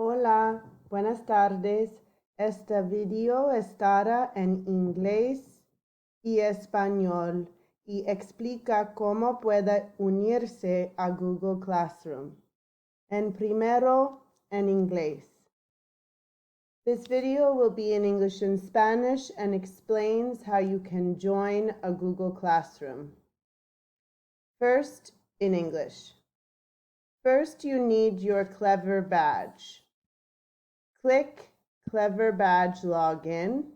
Hola, buenas tardes. Este video estará en inglés y español y explica cómo puede unirse a Google Classroom. Primero, en inglés. This video will be in English and Spanish and explains how you can join a Google Classroom. First, in English. First, you need your Clever badge. Click Clever Badge Login.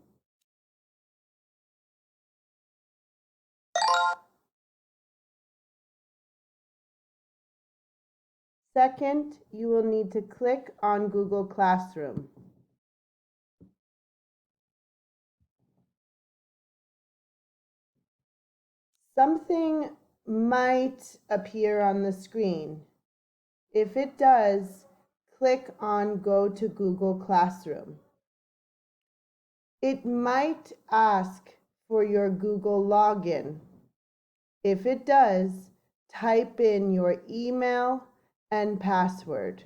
Second, you will need to click on Google Classroom. Something might appear on the screen. If it does, click on Go to Google Classroom. It might ask for your Google login. If it does, type in your email and password.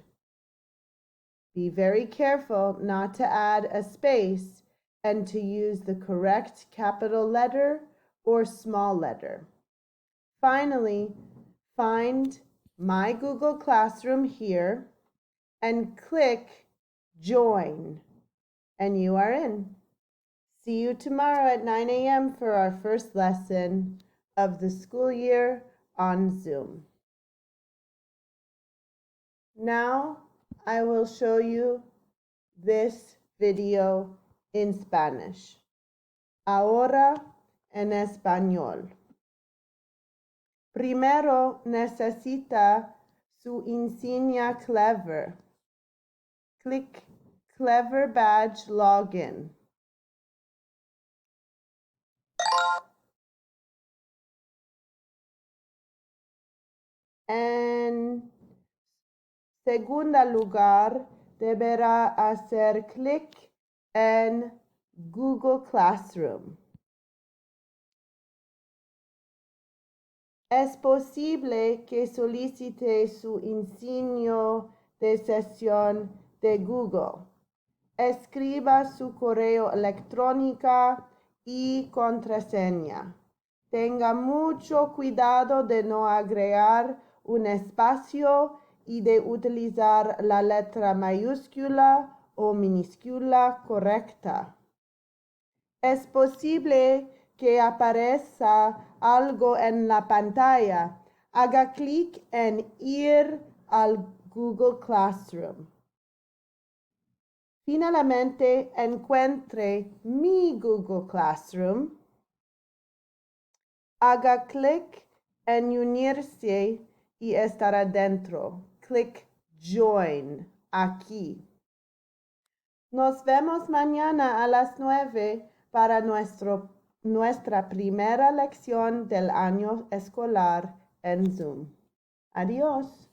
Be very careful not to add a space and to use the correct capital letter or small letter. Finally, find My Google Classroom here and click Join, and you are in. See you tomorrow at 9 a.m. for our first lesson of the school year on Zoom. Now I will show you this video in Spanish. Ahora en español. Primero necesita su insignia Clever. Click Clever Badge Login. En segundo lugar, deberá hacer clic en Google Classroom. Es posible que solicite su insignia de sesión de Google. Escriba su correo electrónico y contraseña. Tenga mucho cuidado de no agregar un espacio y de utilizar la letra mayúscula o minúscula correcta. Es posible que aparezca algo en la pantalla. Haga clic en Ir al Google Classroom. Finalmente, encuentre Mi Google Classroom. Haga clic en Unirse y estará dentro. Clic Join aquí. Nos vemos mañana a las 9 para nuestra primera lección del año escolar en Zoom. Adiós.